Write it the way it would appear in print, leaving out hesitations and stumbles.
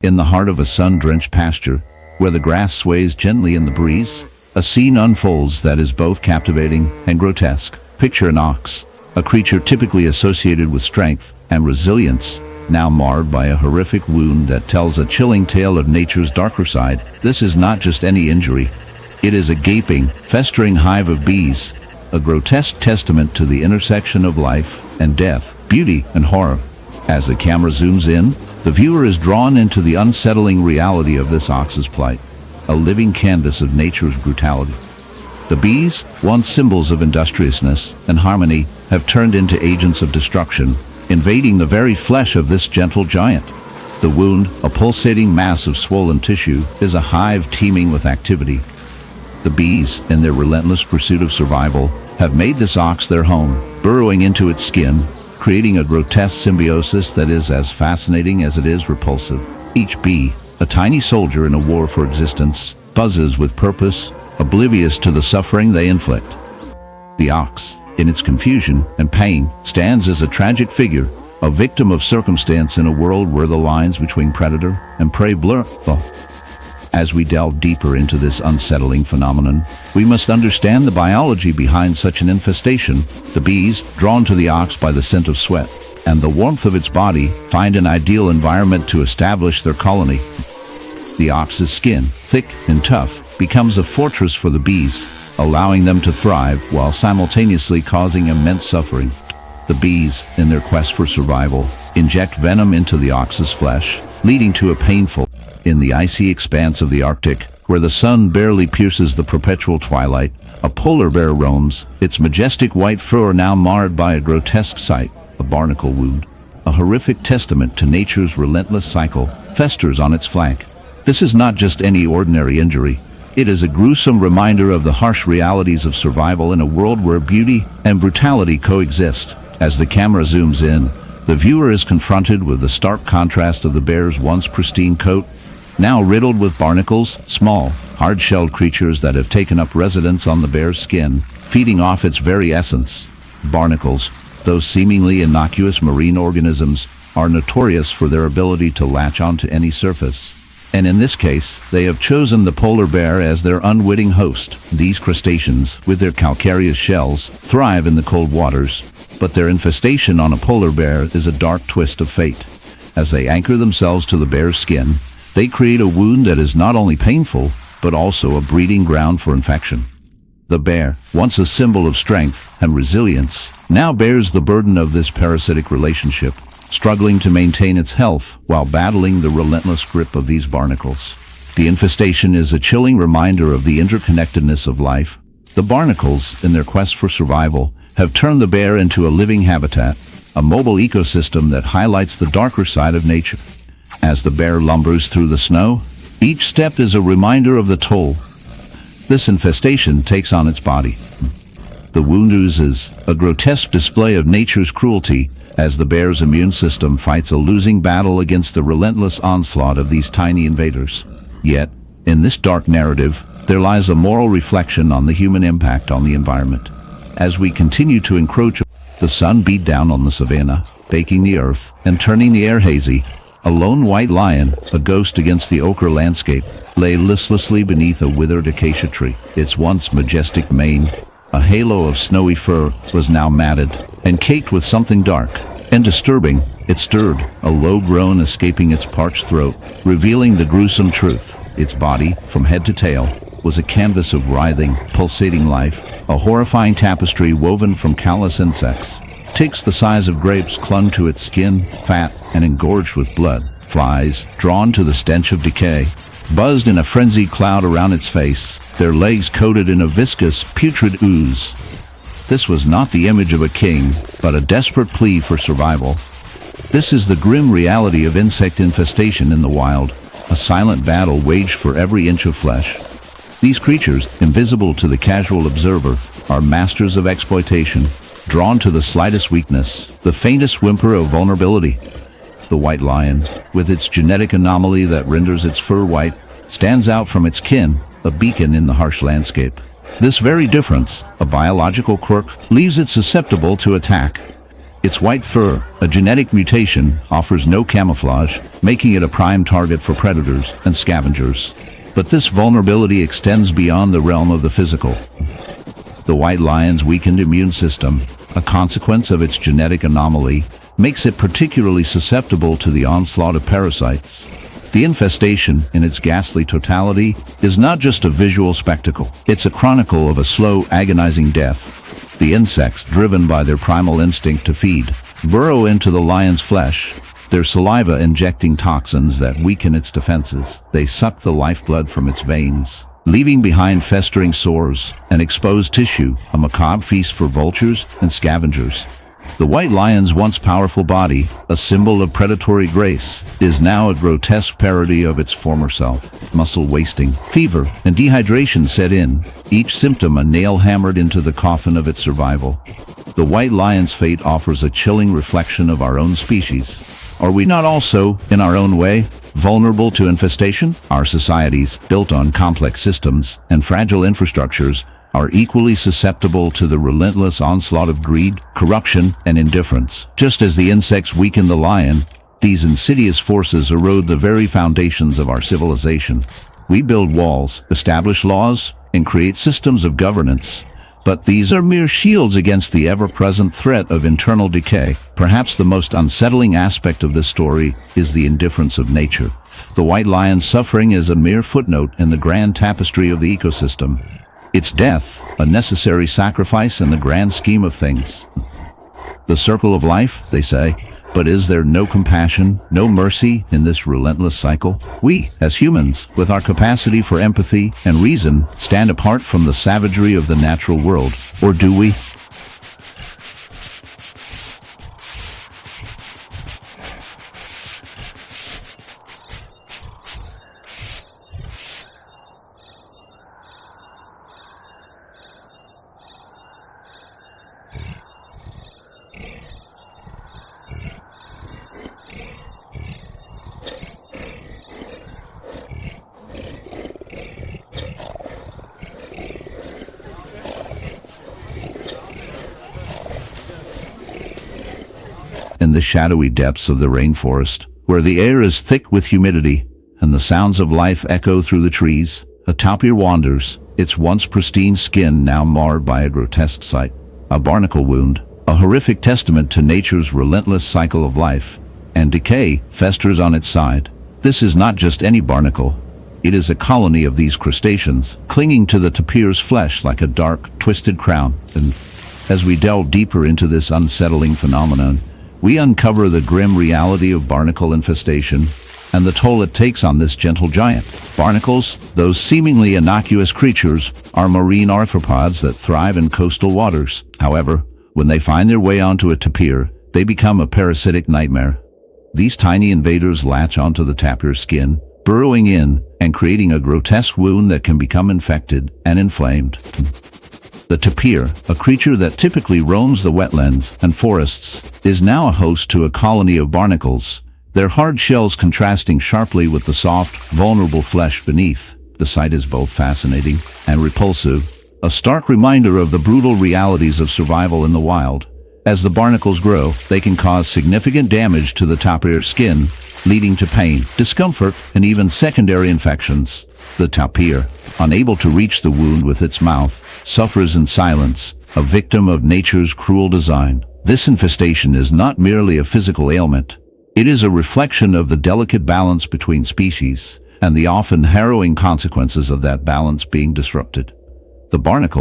In the heart of a sun-drenched pasture, where the grass sways gently in the breeze, a scene unfolds that is both captivating and grotesque. Picture an ox, a creature typically associated with strength and resilience, now marred by a horrific wound that tells a chilling tale of nature's darker side. This is not just any injury. It is a gaping, festering hive of bees, a grotesque testament to the intersection of life and death, beauty and horror. As the camera zooms in, the viewer is drawn into the unsettling reality of this ox's plight, a living canvas of nature's brutality. The bees, once symbols of industriousness and harmony, have turned into agents of destruction, invading the very flesh of this gentle giant. The wound, a pulsating mass of swollen tissue, is a hive teeming with activity. The bees, in their relentless pursuit of survival, have made this ox their home, burrowing into its skin, creating a grotesque symbiosis that is as fascinating as it is repulsive. Each bee, a tiny soldier in a war for existence, buzzes with purpose, oblivious to the suffering they inflict. The ox, in its confusion and pain, stands as a tragic figure, a victim of circumstance in a world where the lines between predator and prey blur. As we delve deeper into this unsettling phenomenon, we must understand the biology behind such an infestation. The bees, drawn to the ox by the scent of sweat and the warmth of its body, find an ideal environment to establish their colony. The ox's skin, thick and tough, becomes a fortress for the bees, allowing them to thrive while simultaneously causing immense suffering. The bees, in their quest for survival, inject venom into the ox's flesh, leading to a painful. In the icy expanse of the Arctic, where the sun barely pierces the perpetual twilight, a polar bear roams, its majestic white fur now marred by a grotesque sight, a barnacle wound. A horrific testament to nature's relentless cycle festers on its flank. This is not just any ordinary injury. It is a gruesome reminder of the harsh realities of survival in a world where beauty and brutality coexist. As the camera zooms in, the viewer is confronted with the stark contrast of the bear's once pristine coat, now riddled with barnacles, small, hard-shelled creatures that have taken up residence on the bear's skin, feeding off its very essence. Barnacles, those seemingly innocuous marine organisms, are notorious for their ability to latch onto any surface. And in this case, they have chosen the polar bear as their unwitting host. These crustaceans, with their calcareous shells, thrive in the cold waters, but their infestation on a polar bear is a dark twist of fate. As they anchor themselves to the bear's skin, they create a wound that is not only painful, but also a breeding ground for infection. The bear, once a symbol of strength and resilience, now bears the burden of this parasitic relationship, struggling to maintain its health while battling the relentless grip of these barnacles. The infestation is a chilling reminder of the interconnectedness of life. The barnacles, in their quest for survival, have turned the bear into a living habitat, a mobile ecosystem that highlights the darker side of nature. As the bear lumbers through the snow, each step is a reminder of the toll this infestation takes on its body. The wound oozes, a grotesque display of nature's cruelty, as the bear's immune system fights a losing battle against the relentless onslaught of these tiny invaders. Yet, in this dark narrative, there lies a moral reflection on the human impact on the environment. As we continue to encroach, the sun beat down on the savanna, baking the earth and turning the air hazy. A lone white lion, a ghost against the ochre landscape, lay listlessly beneath a withered acacia tree. Its once majestic mane, a halo of snowy fur, was now matted and caked with something dark and disturbing. It stirred, a low groan escaping its parched throat, revealing the gruesome truth. Its body, from head to tail, was a canvas of writhing, pulsating life, a horrifying tapestry woven from callous insects. Ticks the size of grapes clung to its skin, fat and engorged with blood. Flies, drawn to the stench of decay, buzzed in a frenzied cloud around its face, their legs coated in a viscous, putrid ooze. This was not the image of a king, but a desperate plea for survival. This is the grim reality of insect infestation in the wild, a silent battle waged for every inch of flesh. These creatures, invisible to the casual observer, are masters of exploitation, drawn to the slightest weakness, the faintest whimper of vulnerability. The white lion, with its genetic anomaly that renders its fur white, stands out from its kin, a beacon in the harsh landscape. This very difference, a biological quirk, leaves it susceptible to attack. Its white fur, a genetic mutation, offers no camouflage, making it a prime target for predators and scavengers. But this vulnerability extends beyond the realm of the physical. The white lion's weakened immune system, a consequence of its genetic anomaly, makes it particularly susceptible to the onslaught of parasites. The infestation, in its ghastly totality, is not just a visual spectacle. It's a chronicle of a slow, agonizing death. The insects, driven by their primal instinct to feed, burrow into the lion's flesh, their saliva injecting toxins that weaken its defenses. They suck the lifeblood from its veins, leaving behind festering sores and exposed tissue, a macabre feast for vultures and scavengers. The white lion's once powerful body, a symbol of predatory grace, is now a grotesque parody of its former self. Muscle wasting, fever, and dehydration set in, each symptom a nail hammered into the coffin of its survival. The white lion's fate offers a chilling reflection of our own species. Are we not also, in our own way, vulnerable to infestation? Our societies, built on complex systems and fragile infrastructures, are equally susceptible to the relentless onslaught of greed, corruption, and indifference. Just as the insects weaken the lion, these insidious forces erode the very foundations of our civilization. We build walls, establish laws, and create systems of governance, but these are mere shields against the ever-present threat of internal decay. Perhaps the most unsettling aspect of this story is the indifference of nature. The white lion's suffering is a mere footnote in the grand tapestry of the ecosystem. Its death, a necessary sacrifice in the grand scheme of things. The circle of life, they say, but is there no compassion, no mercy in this relentless cycle? We, as humans, with our capacity for empathy and reason, stand apart from the savagery of the natural world, or do we? In the shadowy depths of the rainforest, where the air is thick with humidity and the sounds of life echo through the trees, a tapir wanders, its once pristine skin now marred by a grotesque sight. A barnacle wound, a horrific testament to nature's relentless cycle of life and decay, festers on its side. This is not just any barnacle. It is a colony of these crustaceans, clinging to the tapir's flesh like a dark, twisted crown. And as we delve deeper into this unsettling phenomenon, we uncover the grim reality of barnacle infestation and the toll it takes on this gentle giant. Barnacles, those seemingly innocuous creatures, are marine arthropods that thrive in coastal waters. However, when they find their way onto a tapir, they become a parasitic nightmare. These tiny invaders latch onto the tapir's skin, burrowing in and creating a grotesque wound that can become infected and inflamed. The tapir, a creature that typically roams the wetlands and forests, is now a host to a colony of barnacles, their hard shells contrasting sharply with the soft, vulnerable flesh beneath. The sight is both fascinating and repulsive, a stark reminder of the brutal realities of survival in the wild. As the barnacles grow, they can cause significant damage to the tapir's skin, leading to pain, discomfort, and even secondary infections. The tapir, unable to reach the wound with its mouth, suffers in silence, a victim of nature's cruel design. This infestation is not merely a physical ailment. It is a reflection of the delicate balance between species and the often harrowing consequences of that balance being disrupted. The barnacle